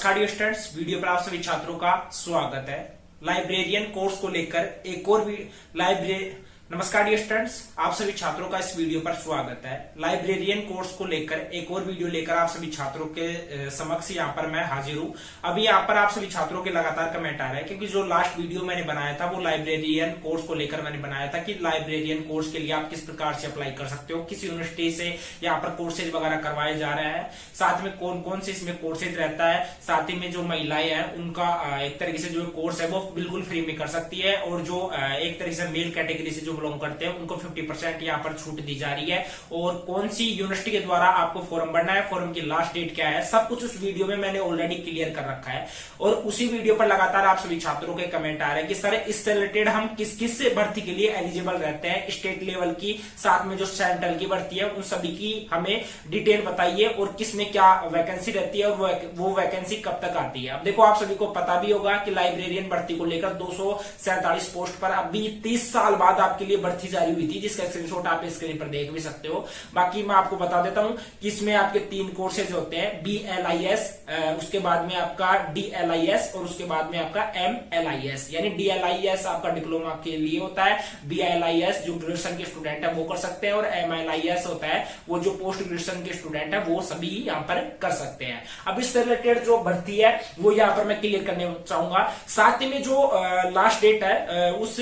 नमस्कार dear students, video पर आप सभी छात्रों का स्वागत है। लाइब्रेरियन कोर्स को लेकर एक और नमस्कार डियर स्टूडेंट्स, आप सभी छात्रों का इस वीडियो पर स्वागत है। लाइब्रेरियन कोर्स को लेकर एक और वीडियो लेकर आप सभी छात्रों के समक्ष यहाँ पर मैं हाजिर हूँ। अभी यहाँ पर आप सभी छात्रों के लगातार कमेंट आ रहे हैं क्योंकि जो लास्ट वीडियो मैंने बनाया था वो लाइब्रेरियन कोर्स को लेकर मैंने बनाया था कि लाइब्रेरियन कोर्स के लिए आप किस प्रकार से अप्लाई कर सकते हो, किस यूनिवर्सिटी से यहाँ पर कोर्सेज वगैरह करवाए जा रहे हैं, साथ में कौन कौन से इसमें कोर्सेज रहता है, साथ ही में जो महिलाएं हैं उनका एक तरीके से जो कोर्स है वो बिल्कुल फ्री में कर सकती है, और जो एक तरीके से मेल कैटेगरी से जो बिलोंग करते हैं उनको 50% यहाँ पर छूट दी जा रही है। और कौन सी यूनिवर्सिटी के द्वारा आपको फॉर्म भरना है, फॉर्म की लास्ट डेट क्या है, सब कुछ उस वीडियो में मैंने ऑलरेडी क्लियर कर रखा है। और उसी वीडियो पर लगातार आप सभी छात्रों के कमेंट आ रहे हैं कि सर इससे रिलेटेड हम किस किस भर्ती के लिए एलिजिबल रहते हैं, स्टेट लेवल की साथ में जो सेंट्रल की भर्ती है उन सभी की हमें डिटेल बताइए और किस में क्या वैकेंसी रहती है और वो वैकेंसी कब तक आती है। अब देखो, आप सभी को पता भी होगा कि लाइब्रेरियन भर्ती को लेकर 247 पोस्ट पर अभी 30 साल बाद आपके लिए भर्ती जारी हुई थी, जिसका स्क्रीनशॉट आप स्क्रीन पर देख भी सकते हो। बाकी मैं आपको बता देता हूं कि इसमें आपके 3 कोर्सेज होते हैं, BLIS, उसके बाद में आपका DLIS और उसके बाद में आपका MLIS। यानी DLIS आपका डिप्लोमा के लिए होता है, BLIS जो ग्रेजुएशन के स्टूडेंट है वो कर सकते हैं, और MLIS होता है वो जो पोस्ट ग्रेजुएशन के स्टूडेंट है वो सभी यहाँ पर कर सकते हैं। अब इससे रिलेटेड जो भर्ती है वो यहाँ पर मैं क्लियर करने चाहूंगा। साथ ही में जो लास्ट डेट है उस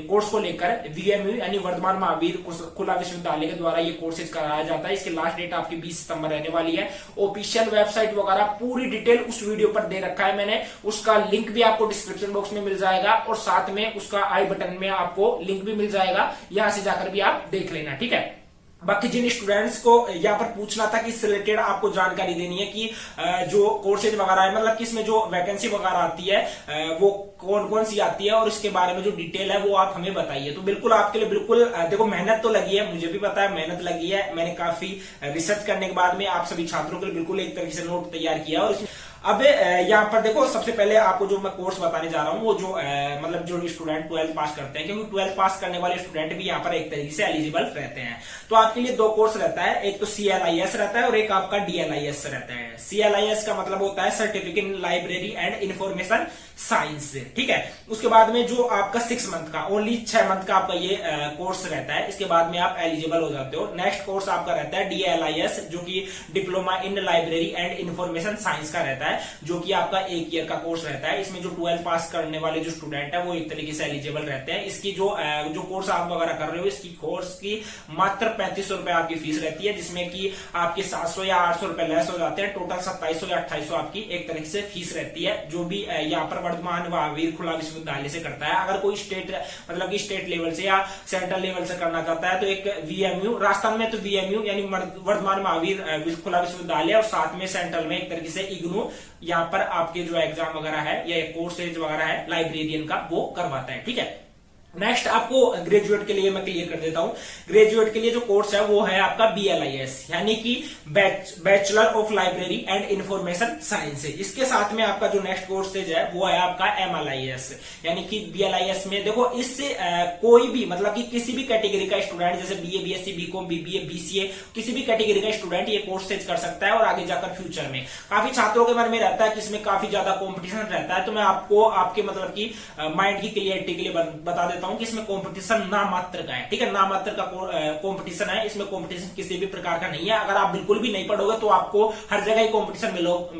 कोर्स को लेकर VMU यानी वर्धमान महावीर खुला विश्वविद्यालय के द्वारा ये कोर्सेज कराया जाता है। इसकी लास्ट डेट आपकी 20 सितंबर रहने वाली है। ऑफिशियल वेबसाइट वगैरह पूरी डिटेल उस वीडियो पर दे रखा है मैंने, उसका लिंक भी आपको डिस्क्रिप्शन बॉक्स में मिल जाएगा और साथ में उसका आई बटन में आपको लिंक भी मिल जाएगा, यहां से जाकर भी आप देख लेना, ठीक है। बाकी जिन स्टूडेंट्स को यहाँ पर पूछना था कि इससे रिलेटेड आपको जानकारी देनी है कि जो कोर्सेज वगैरह है, मतलब कि इसमें जो वैकेंसी वगैरह आती है वो कौन कौन सी आती है और उसके बारे में जो डिटेल है वो आप हमें बताइए। तो बिल्कुल आपके लिए बिल्कुल देखो, मेहनत तो लगी है, मुझे भी पता है मेहनत लगी है। मैंने काफी रिसर्च करने के बाद में आप सभी छात्रों के लिए बिल्कुल एक तरीके से नोट तैयार किया। और अब यहाँ पर देखो, सबसे पहले आपको जो मैं कोर्स बताने जा रहा हूँ वो जो मतलब जो स्टूडेंट 12th पास करते हैं, क्योंकि 12th पास करने वाले स्टूडेंट भी यहाँ पर एक तरीके से एलिजिबल रहते हैं। तो आपके लिए 2 कोर्स रहता है, एक तो CLIS रहता है और एक आपका DLIS रहता है। CLIS का मतलब होता है certificate in library and information science, ठीक है। उसके बाद में जो आपका 6 मंथ का, ओनली 6 मंथ का आपका ये कोर्स रहता है। इसके बाद में आप एलिजिबल हो जाते हो। नेक्स्ट कोर्स आपका रहता है DLIS, जो कि diploma in library and information science का रहता है, जो कि आपका 1 ईयर का कोर्स रहता है। इसमें जो 12th पास करने वाले जो स्टूडेंट है वो एक तरीके से एलिजिबल रहते हैं। इसकी जो कोर्स आप वगैरह कर रहे हो, इसकी कोर्स की मात्र 3500 रुपए आपकी फीस रहती है, जिसमें कि आपके 700 या 800 रुपए लेस हो जाते हैं। टोटल 2700 या 2800 आपकी एक तरीके से फीस रहती है, जो भी यहाँ पर वर्धमान महावीर खुला विश्वविद्यालय से करता है। अगर कोई स्टेट मतलब कि स्टेट लेवल से या सेंट्रल लेवल से करना चाहता है तो एक VMU, राजस्थान में तो VMU यानी वर्धमान महावीर खुला विश्वविद्यालय, और साथ में सेंट्रल में एक तरीके से IGNOU यहाँ पर आपके जो एग्जाम वगैरह है या कोर्सेज वगैरह है लाइब्रेरियन का वो करवाता है, ठीक है। नेक्स्ट आपको ग्रेजुएट के लिए मैं क्लियर कर देता हूं। ग्रेजुएट के लिए जो कोर्स है वो है आपका BLIS यानी कि bachelor of library and information science. इसके साथ में आपका जो नेक्स्ट कोर्स है वो है आपका MLIS यानी कि BLIS में देखो, इससे कोई भी मतलब कि किसी भी कैटेगरी का स्टूडेंट, जैसे BA BSc BCom BBA BCA, किसी भी कैटेगरी का स्टूडेंट ये कोर्सेज कर सकता है। और आगे जाकर फ्यूचर में काफी छात्रों के मन में रहता है कि इसमें काफी ज्यादा कॉम्पिटिशन रहता है, तो मैं आपको आपके मतलब की माइंड की क्लियरिटी के लिए बता देता हूं कि इसमें कंपटीशन ना मात्र का है, ठीक है। ना मात्र का कंपटीशन है, इसमें कंपटीशन किसी भी प्रकार का नहीं है। अगर आप बिल्कुल भी नहीं पढ़ोगे तो आपको हर जगह ही कंपटीशन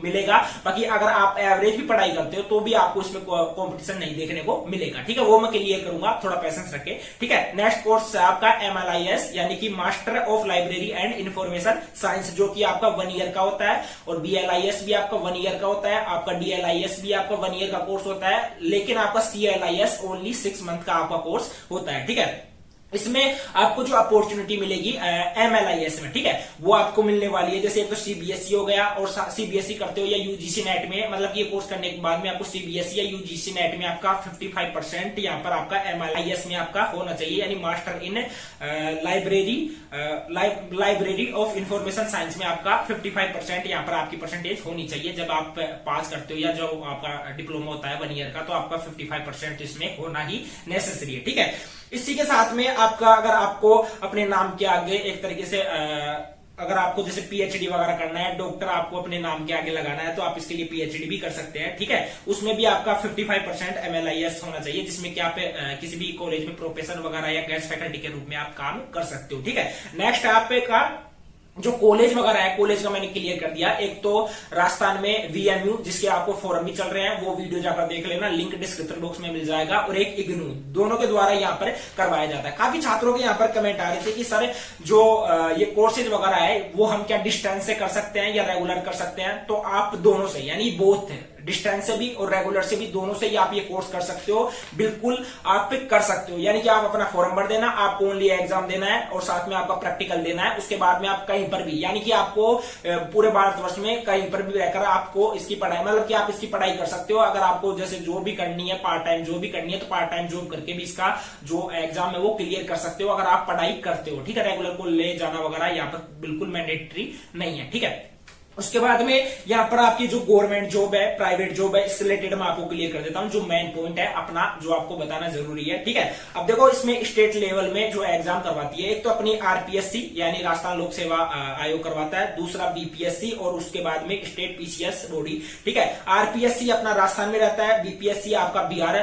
मिलेगा। बाकी अगर आप एवरेज भी पढ़ाई करते हो तो भी आपको इसमें कंपटीशन नहीं देखने को मिलेगा, ठीक है। वो मैं क्लियर करूंगा, थोड़ा पेशेंस रखे, ठीक है। नेक्स्ट कोर्स है आपका MLIS यानी कि master of library and information science, जो कि आपका 1 ईयर का होता है। और BLIS भी आपका 1 ईयर का होता है, आपका DLIS भी आपका 1 ईयर का कोर्स होता है, लेकिन आपका CLIS ओनली 6 मंथ का आपका कोर्स होता है, ठीक है। इसमें आपको जो अपॉर्चुनिटी मिलेगी MLIS में, ठीक है, वो आपको मिलने वाली है। जैसे एक तो CBSE हो गया, और CBSE करते हो या UGC नेट में, मतलब ये कोर्स करने के बाद में आपको CBSE या UGC नेट में आपका 55% यहाँ पर आपका MLIS में आपका होना चाहिए, यानी master in library of information science में आपका 55% यहाँ पर आपकी परसेंटेज होनी चाहिए। जब आप पास करते हो या जो आपका डिप्लोमा होता है 1 ईयर का, तो आपका 55% इसमें होना ही नेसेसरी है, ठीक है। इसी के साथ में आपका, अगर आपको अपने नाम के आगे एक तरीके से अगर आपको जैसे पीएचडी वगैरह करना है, डॉक्टर आपको अपने नाम के आगे लगाना है, तो आप इसके लिए पीएचडी भी कर सकते हैं, ठीक है। उसमें भी आपका 55% MLIS होना चाहिए, जिसमें कि आप किसी भी कॉलेज में प्रोफेसर वगैरह या गेस्ट फैकल्टी के रूप में आप काम कर सकते हो, ठीक है। नेक्स्ट आपका जो कॉलेज वगैरह है, कॉलेज का मैंने क्लियर कर दिया। एक तो राजस्थान में VMU, जिसके आपको फॉरम भी चल रहे हैं, वो वीडियो जाकर देख लेना, लिंक डिस्क्रिप्शन बॉक्स में मिल जाएगा। और एक इग्नू, दोनों के द्वारा यहाँ पर करवाया जाता है। काफी छात्रों के यहाँ पर कमेंट आ रहे थे कि सर जो ये कोर्सेज वगैरह है वो हम क्या डिस्टेंस से कर सकते हैं या रेगुलर कर सकते हैं? तो आप दोनों से, यानी बोथ है, डिस्टेंस से भी और रेगुलर से भी, दोनों से ही आप ये कोर्स कर सकते हो, बिल्कुल आप कर सकते हो। यानी कि आप अपना फॉर्म भर देना, आपको ओनली एग्जाम देना है और साथ में आपका प्रैक्टिकल देना है। उसके बाद में आप कहीं पर भी, यानी कि आपको पूरे भारतवर्ष में कहीं पर भी रहकर आपको इसकी पढ़ाई, मतलब कि आप इसकी पढ़ाई कर सकते हो। अगर आपको जैसे जॉब भी करनी है, पार्ट टाइम जॉब भी करनी है, तो पार्ट टाइम जॉब करके भी इसका जो एग्जाम है वो क्लियर कर सकते हो, अगर आप पढ़ाई करते हो, ठीक है। रेगुलर को ले जाना वगैरह यहाँ पर बिल्कुल मैंडेटरी नहीं है, ठीक है। उसके बाद में यहाँ पर आपकी जो गवर्नमेंट जॉब है, प्राइवेट जॉब है, इससे रिलेटेड मैं आपको क्लियर कर देता हूँ, जो मेन पॉइंट है अपना, जो आपको बताना जरूरी है, ठीक है। अब देखो इसमें स्टेट लेवल में जो एग्जाम करवाती है, एक तो अपनी RPSC यानी राजस्थान लोक सेवा आयोग करवाता है, दूसरा BPSC और उसके बाद में स्टेट PCS बॉडी, ठीक है। RPSC अपना राजस्थान में रहता है, BPSC आपका बिहार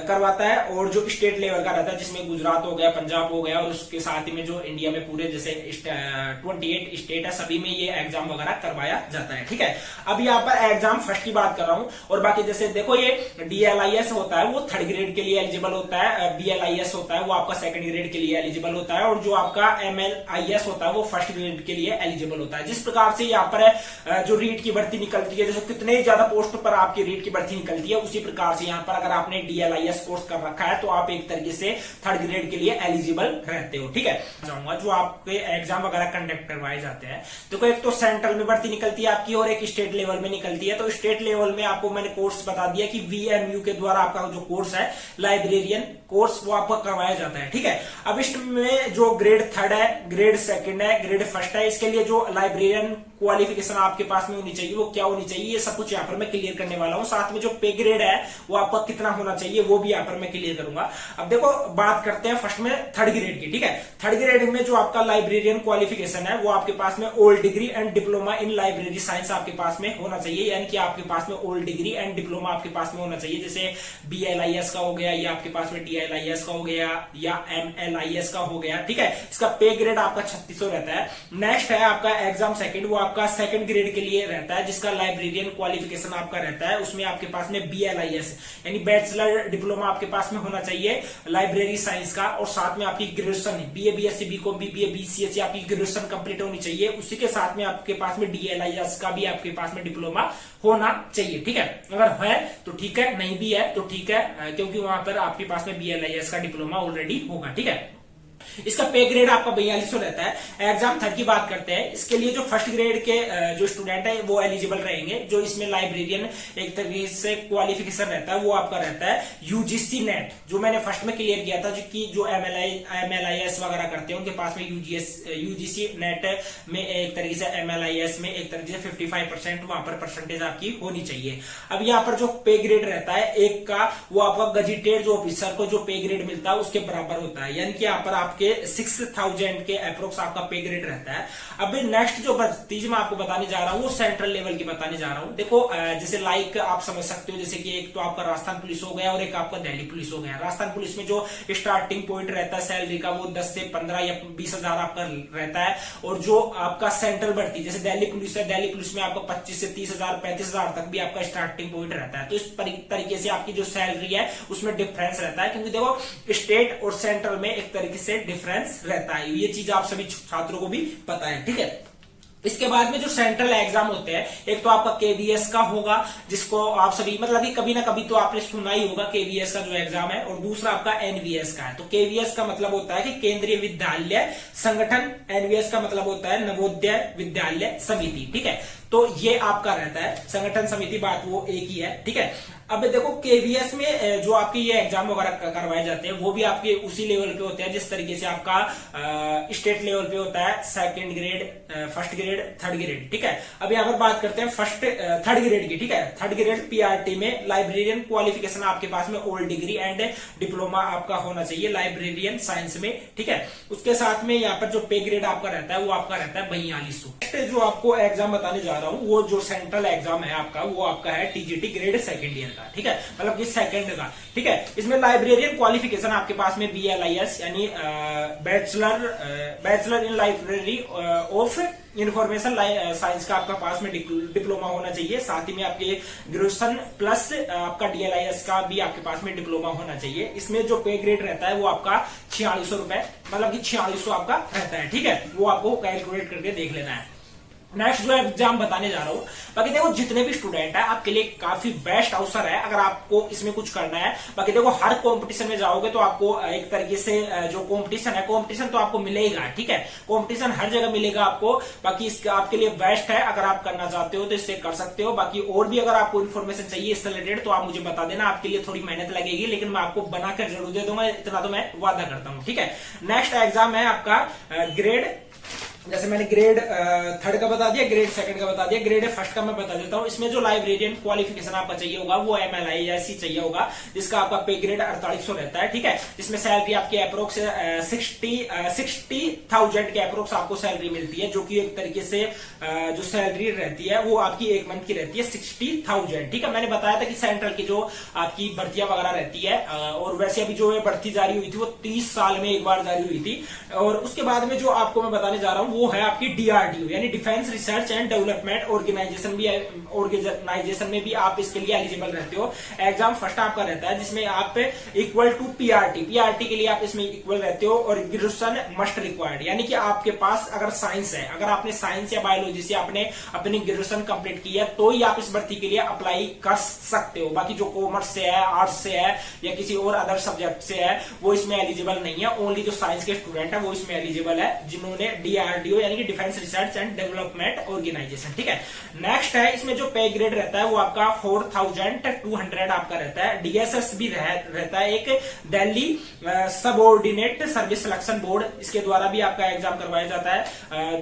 करवाता है, और जो स्टेट लेवल का रहता है जिसमें गुजरात हो गया, पंजाब हो गया, और उसके साथ में जो इंडिया में पूरे जैसे 28 स्टेट है, सभी में ये एग्जाम वगैरह करवाया जाता है, ठीक है। अब यहाँ पर एग्जाम फर्स्ट की बात कर रहा हूं, और बाकी जैसे देखो ये DLIS होता है वो थर्ड ग्रेड के लिए एलिजिबल होता है, BLIS होता है वो आपका सेकंड ग्रेड के लिए एलिजिबल होता है, और जो आपका MLIS होता है वो फर्स्ट ग्रेड के लिए एलिजिबल होता है। जिस प्रकार से यहाँ पर जो रीट की भर्ती निकलती है, जैसे कितने ज्यादा पोस्ट पर आपकी रीट की भर्ती निकलती है, उसी प्रकार से यहाँ पर अगर आपने DLIS कोर्स कर रखा है तो आप एक तरीके से थर्ड ग्रेड के लिए एलिजिबल रहते हो, ठीक है। जाऊंगा जो आपके एग्जाम वगैरह कंडक्ट करवाए जाते हैं, देखो एक तो सेंट्रल में भर्ती निकलती है आपकी, और एक स्टेट लेवल में निकलती है। तो स्टेट लेवल में आपको मैंने कोर्स बता दिया कि VMU के द्वारा आपका जो कोर्स है लाइब्रेरियन कोर्स, वो आपका करवाया जाता है, ठीक है। अब इसमें जो ग्रेड थर्ड है, ग्रेड सेकंड है, ग्रेड फर्स्ट है, इसके लिए जो लाइब्रेरियन क्वालिफिकेशन आपके पास में होनी चाहिए, वो क्या होनी चाहिए, ये सब कुछ यहाँ पर मैं क्लियर करने वाला हूँ। साथ में जो पे ग्रेड है वो आपका कितना होना चाहिए, वो भी यहाँ पर मैं क्लियर करूंगा। अब देखो बात करते हैं फर्स्ट में थर्ड ग्रेड की, ठीक है। थर्ड ग्रेड में जो आपका लाइब्रेरियन क्वालिफिकेशन है वो आपके पास में old degree and diploma in library science आपके पास में होना चाहिए, यानी कि आपके पास में ओल्ड डिग्री एंड डिप्लोमा आपके पास में होना चाहिए। जैसे BLIS का हो गया, या आपके पास में DLIS का हो गया, या MLIS का हो गया, ठीक है। इसका पे ग्रेड आपका 3600 रहता है। नेक्स्ट है आपका एग्जाम सेकंड, वो आपका सेकंड ग्रेड के लिए रहता है, जिसका लाइब्रेरियन क्वालिफिकेशन आपका रहता है। उसमें आपके पास में BLIS यानी बैचलर डिप्लोमा आपके पास में होना चाहिए लाइब्रेरी साइंस का, और साथ में आपकी graduation BA BSc BCom BBA BCS आपकी ग्रेजुएशन कंप्लीट होनी चाहिए। उसी के साथ में आपके पास में DLIS का भी आपके पास में डिप्लोमा होना चाहिए, ठीक है। अगर है तो ठीक है, नहीं भी है तो ठीक है, क्योंकि वहां पर आपके पास में BLIS का डिप्लोमा ऑलरेडी होगा, ठीक है। इसका पे ग्रेड आपका 4200 रहता है। एग्जाम थर्ड की बात करते हैं, इसके लिए जो फर्स्ट ग्रेड के जो स्टूडेंट है वो एलिजिबल रहेंगे। जो इसमें लाइब्रेरियन एक तरीके से क्वालिफिकेशन रहता है वो आपका रहता है UGC नेट, जो मैंने फर्स्ट में क्लियर किया था, जो MLIS वगैरह करते हैं उनके पास में UGC नेट में एक तरीके से MLIS में एक तरीके से 55% वहां पर परसेंटेज आपकी होनी चाहिए। अब यहाँ पर जो पे ग्रेड रहता है एक का, वो आपका गजेटेड जो ऑफिसर को जो पे ग्रेड मिलता है उसके बराबर होता है, यानी कि यहाँ पर आपके 6000 के अप्रोक्स आपका पे ग्रेड रहता है। अब नेक्स्ट जो भर्ती मैं आपको बताने जा रहा हूँ वो सेंट्रल लेवल की बताने जा रहा हूँ। देखो जैसे लाइक आप समझ सकते हो, जैसे कि एक तो आपका राजस्थान पुलिस हो गया और एक आपका दिल्ली पुलिस हो गया। राजस्थान पुलिस में जो स्टार्टिंग पॉइंट रहता है सैलरी का वो 10 से 15 या 20 हजार आपका रहता है, और जो आपका सेंट्रल भर्ती जैसे दिल्ली पुलिस है, दिल्ली पुलिस में आपका 25 से 30 हजार 35 हजार तक भी आपका स्टार्टिंग पॉइंट रहता है। तो इस तरीके से आपकी जो सैलरी है उसमें डिफरेंस रहता है, क्योंकि देखो स्टेट और सेंट्रल में एक तरीके से डिफरेंस रहता है। ये चीज आप सभी छात्रों को भी पता है, ठीक है। इसके बाद में जो सेंट्रल एग्जाम होते हैं, एक तो आपका KVS का होगा, जिसको आप सभी मतलब कि कभी ना कभी तो आपने सुना ही होगा KVS का जो एग्जाम है, और दूसरा आपका NVS का है। तो KVS का मतलब होता है कि केंद्रीय विद्यालय संगठन, NVS का मतलब होता है नवोदय विद्यालय समिति, ठीक है। तो ये आपका रहता है संगठन समिति, बात वो एक ही है, ठीक है। अब देखो केवीएस में जो आपके ये एग्जाम वगैरह करवाए जाते हैं वो भी आपके उसी लेवल पे होते हैं जिस तरीके से आपका स्टेट लेवल पे होता है, second grade, first grade, third grade, ठीक है। अब यहाँ पर बात करते हैं थर्ड ग्रेड की, ठीक है। थर्ड ग्रेड पीआरटी में लाइब्रेरियन क्वालिफिकेशन आपके पास में ओल्ड डिग्री एंड डिप्लोमा आपका होना चाहिए लाइब्रेरियन साइंस में, ठीक है। उसके साथ में यहाँ पर जो पे ग्रेड आपका रहता है वो आपका रहता है 4200। जो आपको एग्जाम बताने जा रहा हूँ वो जो सेंट्रल एग्जाम है आपका, वो आपका है टीजीटी ग्रेड सेकंड ईयर, ठीक है, मतलब कि सेकंड का, ठीक है। इसमें लाइब्रेरियन क्वालिफिकेशन आपके पास में BLIS यानी bachelor in library of information science का आपका पास में डिप्लोमा होना चाहिए। साथ ही में आपके ग्रेजुएशन प्लस आपका DLIS का भी आपके पास में डिप्लोमा होना चाहिए। इसमें जो पे ग्रेड रहता है वो आपका 4600 रुपए, मतलब कि 4600 आपका रहता है, ठीक है। वो आपको कैलकुलेट करके देख लेना है। नेक्स्ट जो एग्जाम बताने जा रहा हूं, बाकी देखो जितने भी स्टूडेंट है आपके लिए काफी बेस्ट अवसर है अगर आपको इसमें कुछ करना है। बाकी देखो हर कंपटीशन में जाओगे तो आपको एक तरीके से जो कंपटीशन तो आपको मिलेगा, ठीक है। कंपटीशन हर जगह मिलेगा आपको। बाकी इसका आपके लिए बेस्ट है, अगर आप करना चाहते हो तो इससे कर सकते हो। बाकी और भी अगर आपको इन्फॉर्मेशन चाहिए इससे रिलेटेड तो आप मुझे बता देना, आपके लिए थोड़ी मेहनत लगेगी लेकिन मैं आपको बनाकर जरूर दे दूंगा, इतना तो मैं वादा करता हूं, ठीक है। नेक्स्ट एग्जाम है आपका ग्रेड, जैसे मैंने ग्रेड थर्ड का बता दिया, ग्रेड सेकंड का बता दिया, ग्रेड फर्स्ट का मैं बता देता हूं। इसमें जो लाइब्रेरियन क्वालिफिकेशन आपका चाहिए होगा वो MLIS चाहिए होगा, जिसका आपका पे ग्रेड 4800 रहता है, ठीक है। जिसमें सैलरी आपकी अप्रोक्स 60,000 के अप्रोक्स आपको सैलरी मिलती है, जो कि एक तरीके से जो सैलरी रहती है वो आपकी एक मंथ की रहती है 60,000, ठीक है। मैंने बताया था कि सेंट्रल की जो आपकी भर्तियां वगैरह रहती है, और वैसे अभी जो भर्ती जारी हुई थी वो 30 साल में एक बार जारी हुई थी। और उसके बाद में जो आपको मैं बताने जा रहा हूं वो है आपकी DRDO यानी defence research and development organisation में भी आप इसके लिए एलिजिबल रहते हो। एग्जाम फर्स्ट आपका रहता है जिसमें आप इक्वल टू पीआरटी के लिए आप इसमें इक्वल रहते हो, और ग्रेजुएशन मस्ट रिक्वायर्ड, यानी कि आपके पास अगर साइंस है, अगर आपने साइंस या बायोलॉजी से आपने अपनी ग्रेजुएशन कंप्लीट की है तो ही आप इस भर्ती के लिए अप्लाई कर सकते हो। बाकी जो कॉमर्स से है, आर्ट्स से है या किसी और अदर सब्जेक्ट से है वो इसमें एलिजिबल नहीं है। ओनली जो साइंस के स्टूडेंट है वो इसमें एलिजिबल है, जिन्होंने DRDO यानी कि defence research and development organisation, ठीक है। नेक्स्ट है इसमें जो पे ग्रेड रहता है वो आपका 4200 आपका रहता है। DSS भी रहता है एक, Delhi subordinate service selection board, इसके द्वारा भी आपका एग्जाम करवाया जाता है,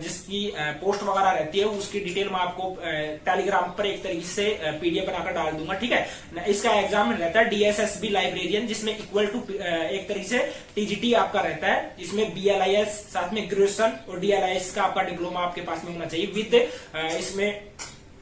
जिसकी पोस्ट वगैरह रहती है उसकी डिटेल मैं आपको टेलीग्राम पर एक तरीके से PDF बनाकर डाल दूंगा, ठीक है। इसका एग्जाम रहता है DSS भी लाइब्रेरियन, जिसमें इक्वल टू एक तरीके से TGT आपका रहता है, इसमें BLIS साथ में ग्रेजुएशन और DLIS का आपका डिप्लोमा आपके पास में होना चाहिए विद इसमें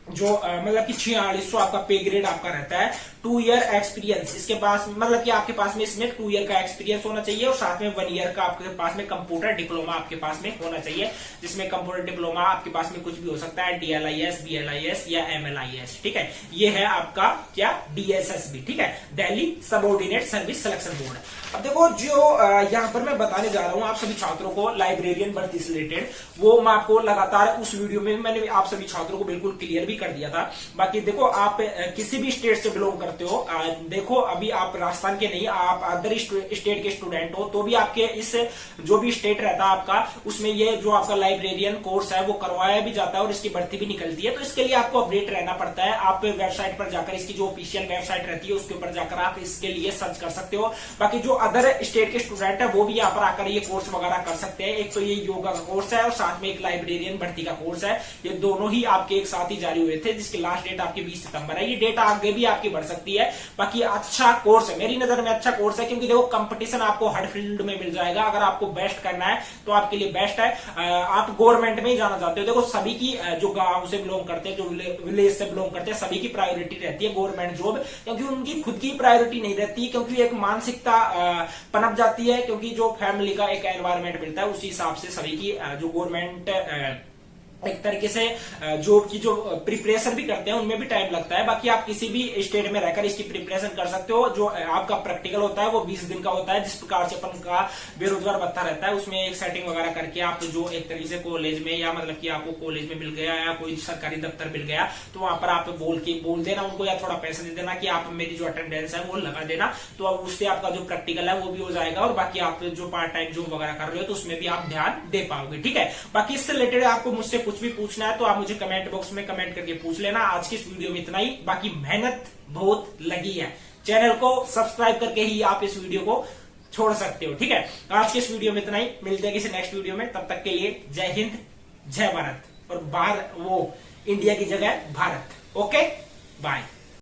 जो मतलब कि 4600 आपका पे ग्रेड आपका रहता है। 2 ईयर एक्सपीरियंस इसके पास, मतलब कि आपके पास में इसमें 2 ईयर का एक्सपीरियंस होना चाहिए, और साथ में 1 ईयर का आपके पास में कंप्यूटर डिप्लोमा आपके पास में होना चाहिए, जिसमें कंप्यूटर डिप्लोमा आपके पास में कुछ भी हो सकता है, DLIS, BLIS या MLIS, ठीक है। ये है आपका क्या DSS भी, ठीक है, Delhi subordinate service selection board. अब देखो जो यहाँ पर मैं बताने जा रहा हूँ आप सभी छात्रों को लाइब्रेरियन भर्ती से रिलेटेड, वो मैं आपको लगातार उस वीडियो में मैंने आप सभी छात्रों को बिल्कुल क्लियर भी कर दिया था। बाकी देखो आप किसी भी स्टेट से बिलोंग करते हो, देखो अभी आप राजस्थान के नहीं, आप अदर स्टेट के स्टूडेंट हो तो भी आपके इस जो भी स्टेट रहता है आपका, उसमें ये जो आपका लाइब्रेरियन कोर्स है वो करवाया भी जाता है और इसकी भर्ती भी निकलती है। तो इसके लिए आपको अपडेट रहना पड़ता है। आप वेबसाइट पर जाकर, इसकी जो ऑफिशियल वेबसाइट रहती है उसके ऊपर जाकर आप इसके लिए सर्च कर सकते हो। बाकी जो अदर स्टेट के स्टूडेंट है वो भी यहाँ पर आकर ये कोर्स वगैरह कर सकते हैं। एक तो ये योगा का कोर्स है और साथ में एक लाइब्रेरियन भर्ती का कोर्स है, ये दोनों ही आपके एक साथ ही जारी हुए थे, जिसकी लास्ट डेट आपकी 20 सितंबर है। ये डेट आगे भी आपकी बढ़ सकती है। बाकी अच्छा कोर्स है, मेरी नजर में अच्छा कोर्स है, क्योंकि देखो कंपटीशन आपको हर फील्ड में मिल जाएगा। अगर आपको बेस्ट करना है तो आपके लिए बेस्ट है। आप गवर्नमेंट में ही जाना चाहते हो, देखो सभी की जो गांव से बिलोंग करते हैं, जो विलेज से बिलोंग करते हैं, सभी की प्रायोरिटी रहती है गवर्नमेंट जॉब, क्योंकि उनकी खुद की प्रायोरिटी नहीं रहती, क्योंकि एक मानसिकता पनप जाती है, क्योंकि जो फैमिली का एक एनवायरमेंट मिलता है उसी हिसाब से सभी की जो गवर्नमेंट एक तरीके से जॉब की जो प्रिपरेशन भी करते हैं उनमें भी टाइम लगता है। बाकी आप किसी भी स्टेट में रहकर इसकी प्रिपरेशन कर सकते हो। जो आपका प्रैक्टिकल होता है वो 20 दिन का होता है, जिस प्रकार से अपन का बेरोजगार भत्ता रहता है उसमें एक सेटिंग वगैरह करके आप जो एक तरीके से कॉलेज में, या मतलब कि आपको कॉलेज में मिल गया या कोई सरकारी दफ्तर मिल गया तो वहां पर आप बोल देना उनको, या थोड़ा पैसा दे देना कि आप मेरी जो अटेंडेंस है वो लगा देना, तो अब उससे आपका जो प्रैक्टिकल है वो भी हो जाएगा, और बाकी आप जो पार्ट टाइम जॉब वगैरह कर रहे हो तो उसमें भी आप ध्यान दे पाओगे, ठीक है। बाकी इससे रिलेटेड आपको मुझसे कुछ भी पूछना है तो आप मुझे कमेंट बॉक्स में कमेंट करके पूछ लेना। आज की इस वीडियो में इतना ही, बाकी मेहनत बहुत लगी है। चैनल को सब्सक्राइब करके ही आप इस वीडियो को छोड़ सकते हो, ठीक है। आज के इस वीडियो में इतना ही, मिलते हैं किसी नेक्स्ट वीडियो में। तब तक के लिए जय हिंद, जय भारत, और बाहर वो इंडिया की जगह भारत। Okay, bye.